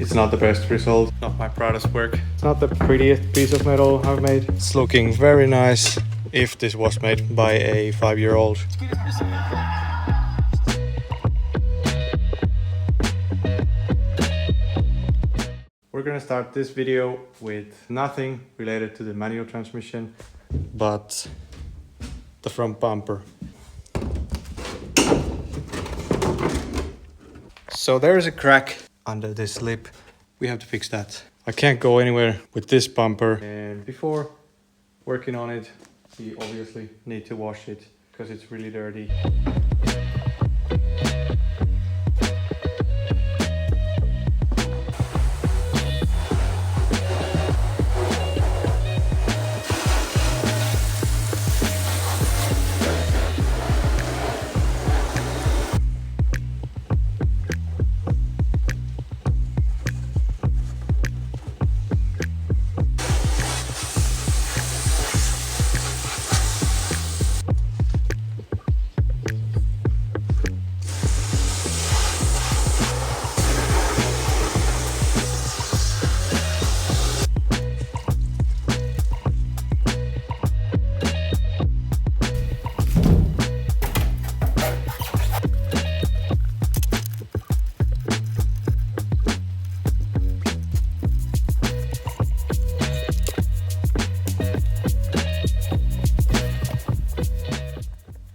It's not the best result, not my proudest work. It's not the prettiest piece of metal I've made. It's looking very nice if this was made by a 5-year-old. We're gonna start this video with nothing related to the manual transmission, but the front bumper. So there is a crack under this lip. We have to fix that. I can't go anywhere with this bumper, and before working on it, we obviously need to wash it because it's really dirty.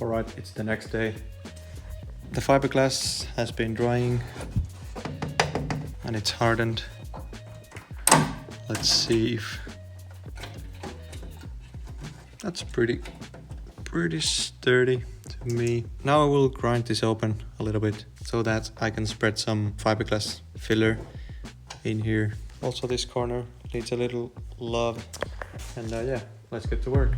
Alright, it's the next day. The fiberglass has been drying and it's hardened. Let's see if that's pretty sturdy to me. Now I will grind this open a little bit so that I can spread some fiberglass filler in here. Also this corner needs a little love. And yeah, let's get to work.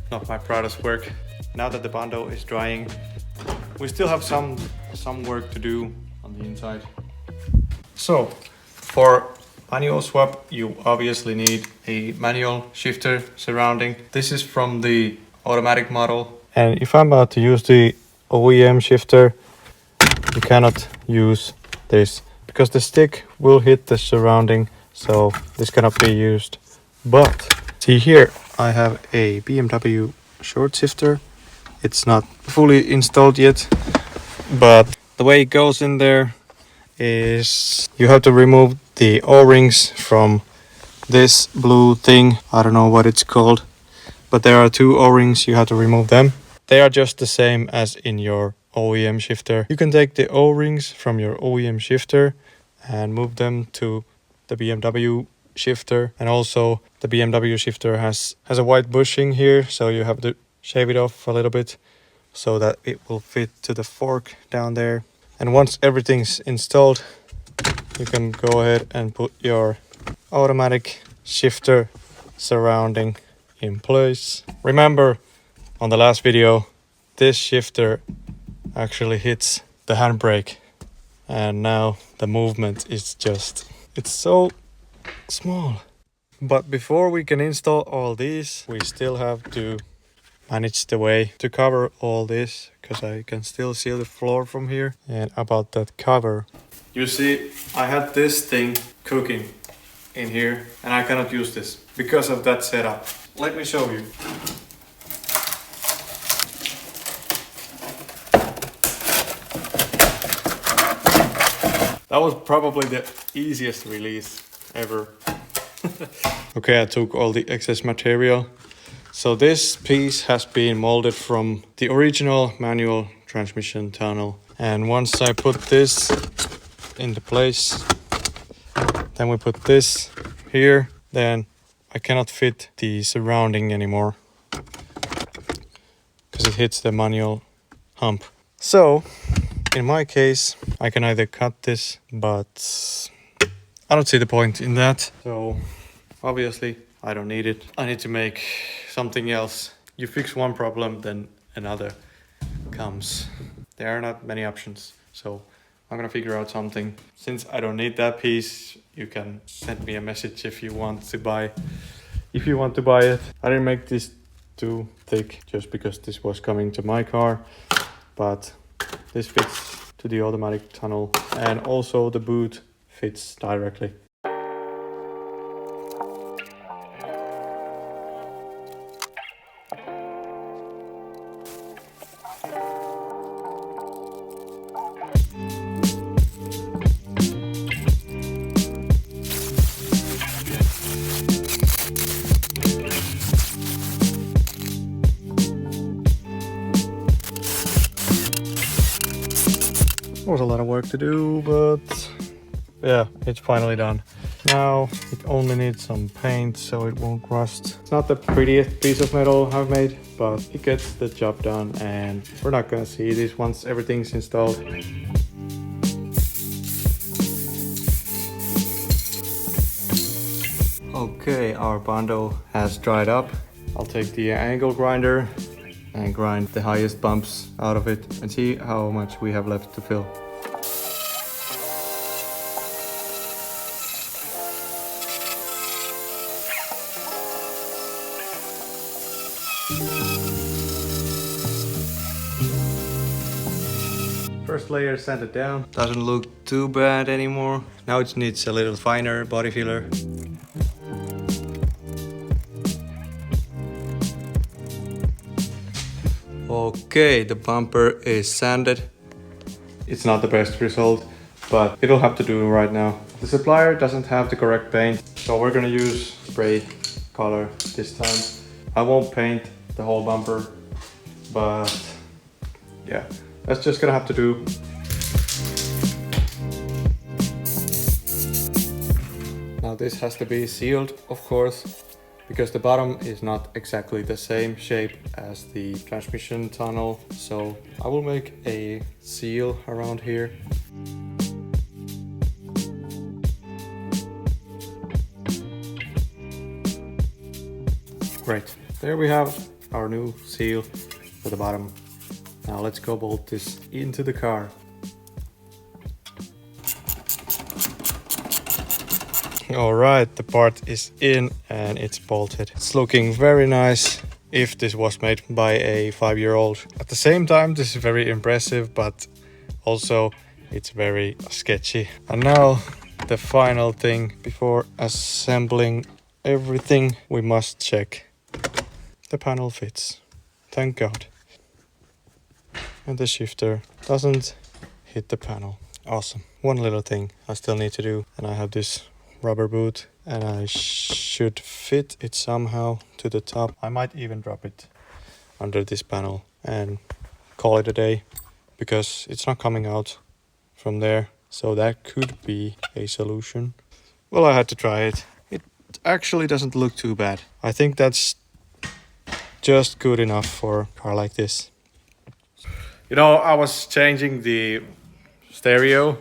Not my proudest work. Now that the bando is drying, we still have some work to do on the inside. So for manual swap, you obviously need a manual shifter surrounding. This is from the automatic model. And if I'm about to use the OEM shifter, you cannot use this because the stick will hit the surrounding, so this cannot be used. But see here, I have a BMW short shifter. It's not fully installed yet, but the way it goes in there is you have to remove the O-rings from this blue thing. I don't know what it's called, but there are 2 O-rings, you have to remove them. They are just the same as in your OEM shifter. You can take the O-rings from your OEM shifter and move them to the BMW shifter, and also the BMW shifter has a white bushing here, so you have to shave it off a little bit so that it will fit to the fork down there. And once everything's installed, you can go ahead and put your automatic shifter surrounding in place. Remember, on the last video, this shifter actually hits the handbrake, and now the movement is just, it's so small. But before we can install all these, we still have to manage the way to cover all this, because I can still see the floor from here. And about that cover, you see I had this thing cooking in here and I cannot use this because of that setup. Let me show you. That was probably the easiest release ever. Okay, I took all the excess material. So this piece has been molded from the original manual transmission tunnel. And once I put this into place, then we put this here, then I cannot fit the surrounding anymore because it hits the manual hump. So In my case, I can either cut this, but I don't see the point in that. So obviously I don't need it. I need to make something else. You fix one problem, then another comes. There are not many options. So I'm gonna figure out something. Since I don't need that piece, you can send me a message if you want to buy it. I didn't make this too thick just because this was coming to my car, but this fits to the automatic tunnel, and also the boot fits directly. There was a lot of work to do, but yeah, it's finally done. Now it only needs some paint so it won't rust. It's not the prettiest piece of metal I've made, but it gets the job done, and we're not gonna see this once everything's installed. Okay, our Bondo has dried up. I'll take the angle grinder and grind the highest bumps out of it and see how much we have left to fill. First layer sanded down. Doesn't look too bad anymore. Now it needs a little finer body filler. Okay, the bumper is sanded. It's not the best result, but it'll have to do right now. The supplier doesn't have the correct paint, so we're gonna use spray color this time. I won't paint the whole bumper, but yeah, that's just gonna have to do. Now this has to be sealed, of course, because the bottom is not exactly the same shape as the transmission tunnel. So I will make a seal around here. Great, there we have our new seal for the bottom. Now let's go bolt this into the car. All right, the part is in and it's bolted. It's looking very nice if this was made by a 5-year-old. At the same time, this is very impressive, but also it's very sketchy. And now the final thing before assembling everything, we must check. The panel fits, thank God. And the shifter doesn't hit the panel. Awesome. One little thing I still need to do, and I have this rubber boot and I should fit it somehow to the top. I might even drop it under this panel and call it a day, because it's not coming out from there. So that could be a solution. Well, I had to try it. It actually doesn't look too bad. I think that's just good enough for a car like this. You know, I was changing the stereo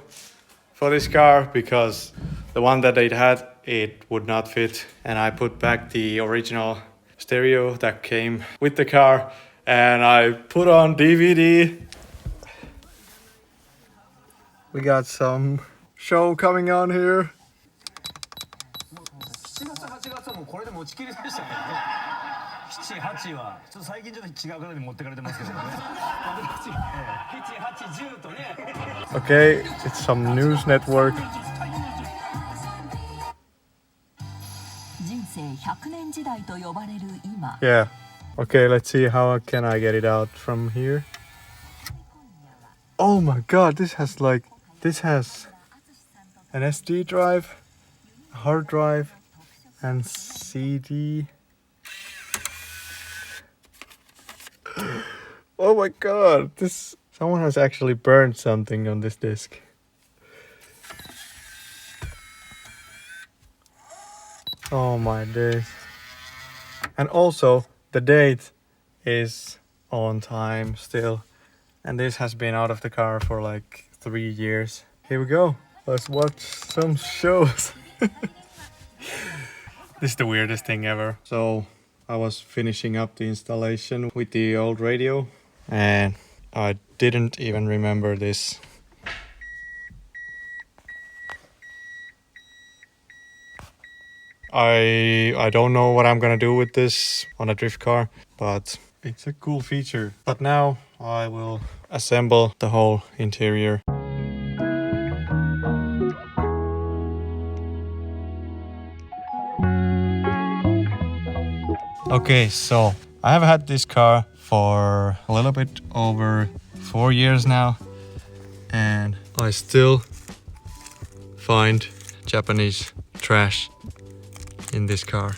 for this car because the one that it had, it would not fit, and I put back the original stereo that came with the car and I put on DVD. We got some show coming on here. 7月8月はもうこれで持ちきりでしたけどね。7、8はちょっと最近ちょっと違う方に持ってかれてますけどね。7、8、10とね。Okay, it's some news network. 人生100年時代と呼ばれる今。Yeah. Okay, let's see how can I get it out from here. Oh my God, this has an SD drive, a hard drive, and CD. Oh my God, someone has actually burned something on this disc. Oh my days. And also the date is on time still, And this has been out of the car for like 3 years. Here we go. Let's watch some shows. This is the weirdest thing ever. So I was finishing up the installation with the old radio and I didn't even remember this. I don't know what I'm gonna do with this on a drift car, but it's a cool feature. But now I will assemble the whole interior. Okay, so I have had this car for a little bit over 4 years now, and I still find Japanese trash in this car.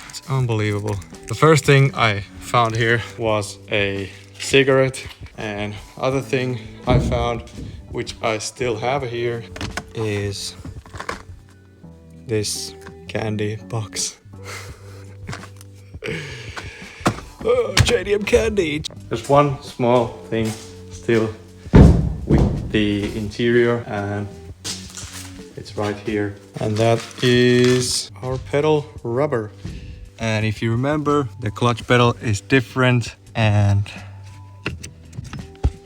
It's unbelievable. The first thing I found here was a cigarette, and other thing I found, which I still have here, is this candy box. Oh, JDM candy! There's one small thing still with the interior, and it's right here. And that is our pedal rubber. And if you remember, the clutch pedal is different, and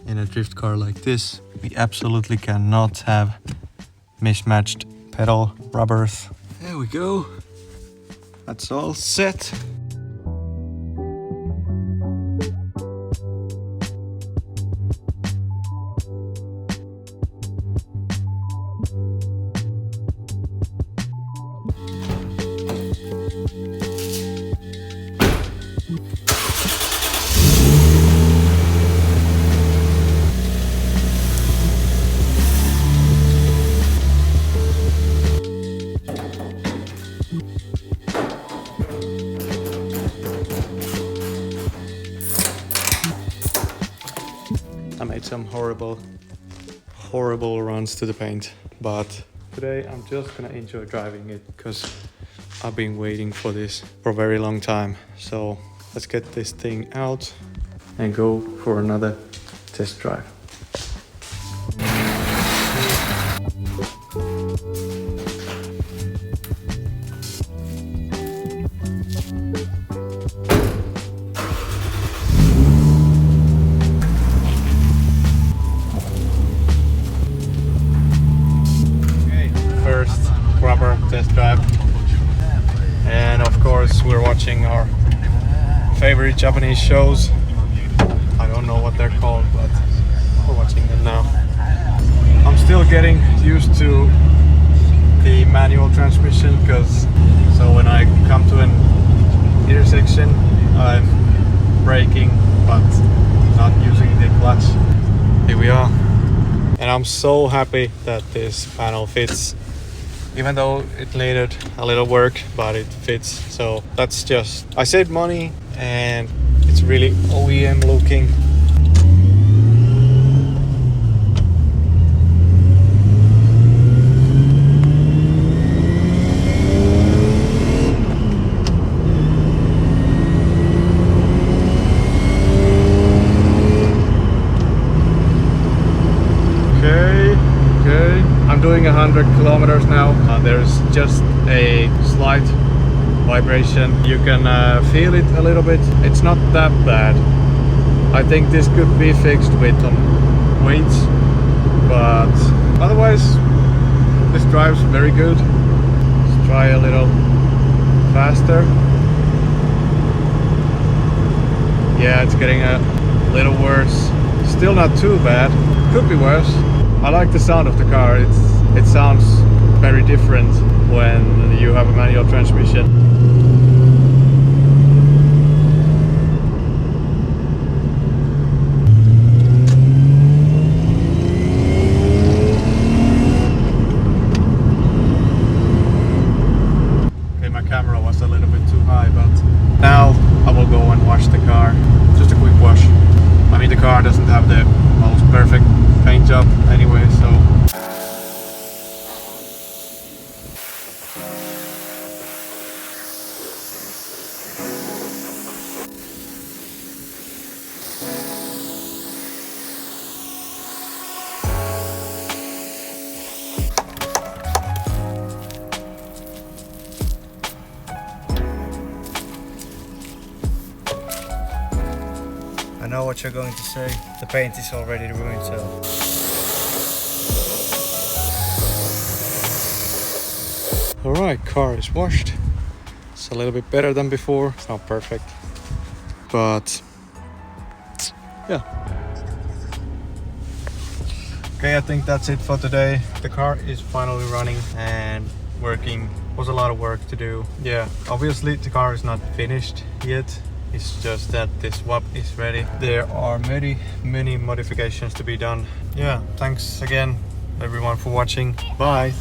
in a drift car like this, we absolutely cannot have mismatched pedal rubbers. There we go. That's all set. I made some horrible runs to the paint, but today I'm just gonna enjoy driving it because I've been waiting for this for a very long time. So let's get this thing out and go for another test drive. Test drive, and of course we're watching our favorite Japanese shows. I don't know what they're called, but we're watching them now. I'm still getting used to the manual transmission, because so when I come to an intersection I'm braking but not using the clutch. Here we are, and I'm so happy that this panel fits. Even though it needed a little work, but it fits. So that's just, I saved money and it's really OEM looking. I'm doing 100 kilometers now. There's just a slight vibration. You can feel it a little bit. It's not that bad. I think this could be fixed with some weights, but otherwise this drives very good. Let's try a little faster. Yeah, it's getting a little worse. Still not too bad. Could be worse. I like the sound of the car. It sounds very different when you have a manual transmission. Okay, my camera was a little bit too high, but now I will go and wash the car. Just a quick wash. I mean, the car doesn't have the most perfect paint job anyway, so what you're going to say. The paint is already ruined, so. Alright, car is washed. It's a little bit better than before. It's not perfect, but yeah. Okay, I think that's it for today. The car is finally running and working. Was a lot of work to do. Yeah, obviously the car is not finished yet. It's just that this swap is ready. There are many modifications to be done. Yeah, thanks again everyone for watching. Bye.